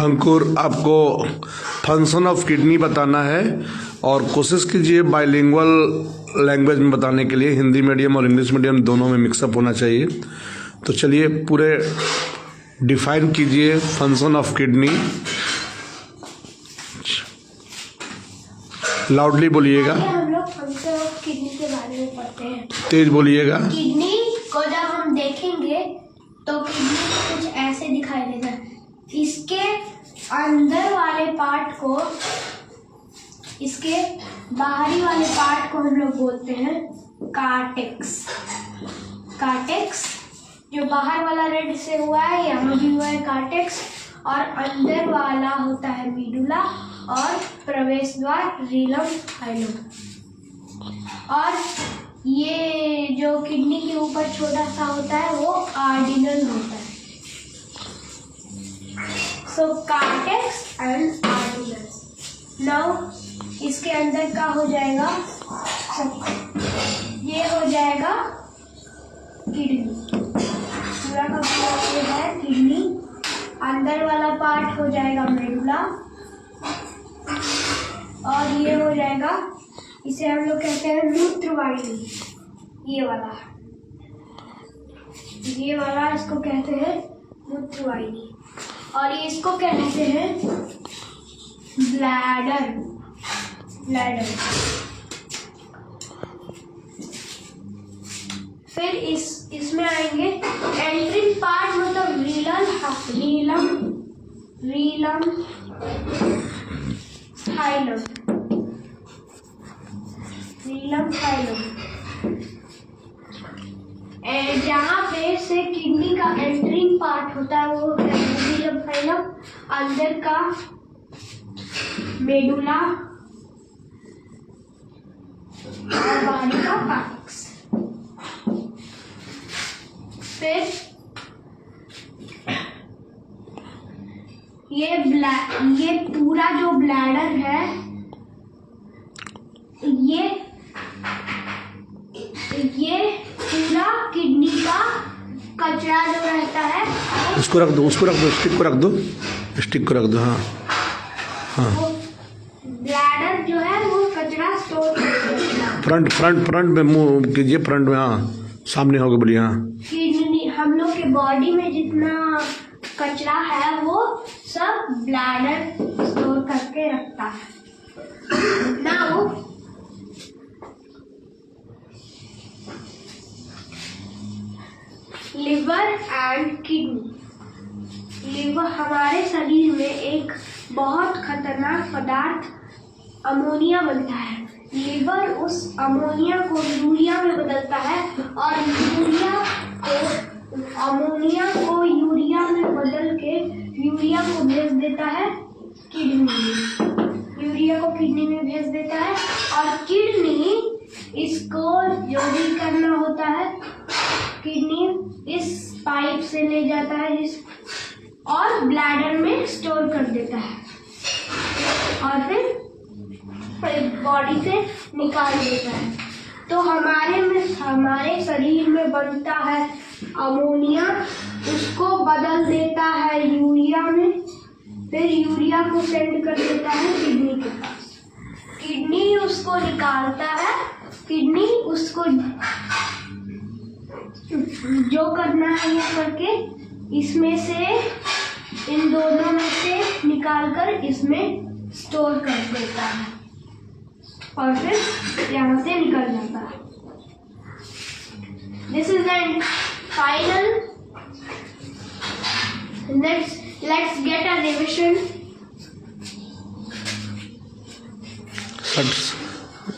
अंकुर, आपको function of kidney बताना है और कोशिश कीजिए बाइलिंगुअल लैंग्वेज में बताने के लिए। हिंदी मीडियम और इंग्लिश मीडियम दोनों में मिक्सअप होना चाहिए। तो चलिए पूरे डिफाइन कीजिए फंक्शन ऑफ किडनी। लाउडली बोलिएगा। हम लोग फंक्शन ऑफ किडनी के बारे में पढ़ते हैं। तेज बोलिएगा। किडनी को जब हम देखेंगे तो किडनी कुछ ऐसे दिखाई देगा। इसके अंदर वाले पार्ट को, इसके बाहरी वाले पार्ट को हम लोग बोलते हैं कार्टेक्स। कार्टेक्स जो बाहर वाला रेड से हुआ है, यहाँ भी हुआ है कार्टेक्स, और अंदर वाला होता है मीडुला और प्रवेश द्वार रीलम हाइलम। और ये जो किडनी के ऊपर छोटा सा होता है वो आर्डिनल होता है। सो कार्टेक्स एंड आर्डिनल। नाउ इसके अंदर क्या हो जाएगा, ये हो जाएगा किडनी। पूरा का पूरा ये है किडनी। अंदर वाला पार्ट हो जाएगा मेडुला और ये हो जाएगा, इसे हम लोग कहते हैं मूत्रवाहिनी। ये वाला इसको कहते हैं मूत्रवाहिनी। और ये इसको कहते हैं ब्लैडर। फिर इसमें आएंगे एंट्रिंग पार्ट, मतलब रीलम हाइलम। जहाँ पे से किडनी का एंट्रिंग पार्ट होता है वो रीलम हाइलम। अंदर का मेडुला और बाहरी का कार्टेक्स। फिर ये पूरा जो ब्लैडर है, ये पूरा किडनी का कचरा जो रहता है, उसको रख दो, स्टिक को रख दो। हाँ। वो ब्लैडर जो है वो कचरा स्टोर करता है। फ्रंट में मुंह कीजिए, फ्रंट में। हाँ, सामने होगा, बोलिए। हाँ। किडनी, हम लोग के बॉडी में जितना कचरा है वो सब ब्लैडर स्टोर करके रखता है। Now liver and kidney. Liver हमारे शरीर में एक बहुत खतरनाक पदार्थ अमोनिया बनता है। लिवर उस अमोनिया को यूरिया में बदलता है और अमोनिया को यूरिया में बदल के यूरिया को भेज देता है किडनी में। यूरिया को किडनी में भेज देता है और किडनी इसको जो भी करना होता है, किडनी इस पाइप से ले जाता है और ब्लैडर में स्टोर कर देता है और फिर बॉडी से निकाल देता है। तो हमारे शरीर में बनता है अमोनिया, उसको बदल देता है यूरिया में, फिर यूरिया को सेंड कर देता है किडनी के पास। किडनी उसको निकालता है। किडनी उसको जो करना है वो करके इसमें से, इन दोनों में से निकालकर इसमें स्टोर कर देता है और फिर यहाँ से निकल जाता है। This is the final. Let's get a revision.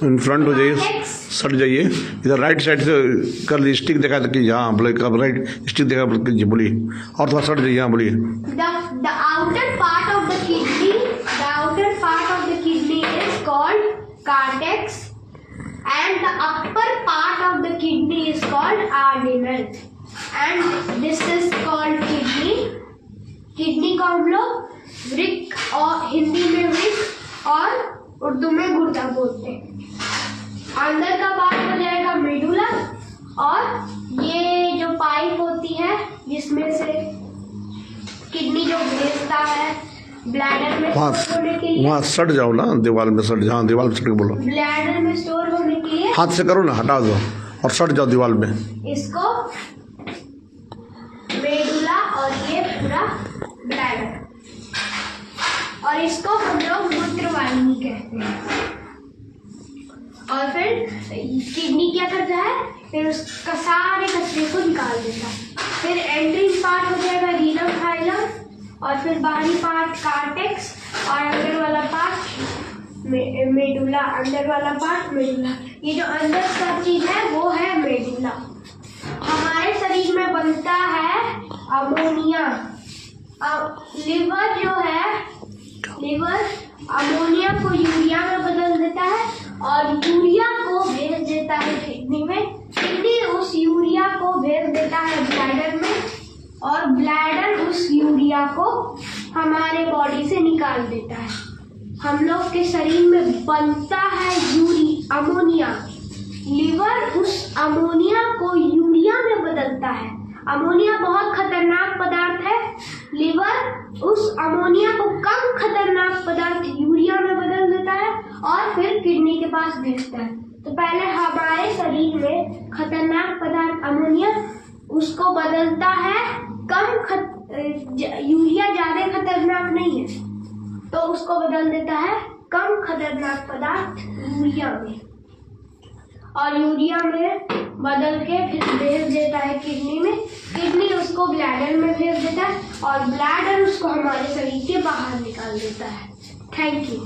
In front हो जाइए, सट जाइए। इधर राइट साइड से कर ली, स्टिक देखा था कि हाँ बोले, कब राइट स्टिक देखा बोलिए, और थोड़ा सट जाइए। हाँ बोलिए। The outer part of the kidney is called cortex and the upper part of the kidney is called ordinal and this is called kidney। Kidney को हम लोग वृक्क, और हिंदी में वृक्क और उर्दू में गुर्दा बोलते हैं। अंदर का पार्ट हो जाएगा मेडुला और ये जो पाइप होती है जिसमें से किडनी जो भेजता है ब्लैडर में वहाँ स्टोर होने के लिए, वहाँ सट जाओ ना, दीवार में सट, हाँ दीवार में सट के बोलो, ब्लैडर में स्टोर होने के लिए हाथ से करो ना, हटा दो और सट जाओ दीवार में। इसको मेडुला और ये पूरा ब्लैडर, और इसको हम लोग मूत्रवाहिनी कहते हैं। और फिर किडनी क्या करता है, फिर उसका सारे कचरे को निकाल देता है। फिर एंट्री पार्ट हो जाएगा रीनम फाइलम, और फिर बाहरी पार्ट कार्टेक्स, और अंदर वाला पार्ट मेडुला, अंदर वाला पार्ट मेडुला। ये जो अंदर का चीज है वो है मेडुला। हमारे शरीर में बनता है अमोनिया। लिवर जो है, लिवर अमोनिया को यूरिया में बदल देता है और यूरिया को भेज देता है किडनी में। किडनी उस यूरिया को भेज देता है ब्लैडर में, और ब्लैडर उस यूरिया को हमारे बॉडी से निकाल देता है। हम लोग के शरीर में बनता है अमोनिया। लिवर उस अमोनिया को यूरिया में बदलता है। अमोनिया बहुत खतरनाक पदार्थ है। लिवर उस अमोनिया को कम खतरनाक पदार्थ यूरिया में बदल देता है और फिर किडनी के पास भेजता है। तो पहले हमारे शरीर में खतरनाक पदार्थ अमोनिया, उसको बदलता है यूरिया ज्यादा खतरनाक नहीं है तो उसको बदल देता है कम खतरनाक पदार्थ यूरिया में, और यूरिया में बदल के फिर भेज देता है किडनी में। किडनी उसको ब्लैडर में भेज देता है और ब्लैडर उसको हमारे शरीर के बाहर निकाल देता है। Thank you.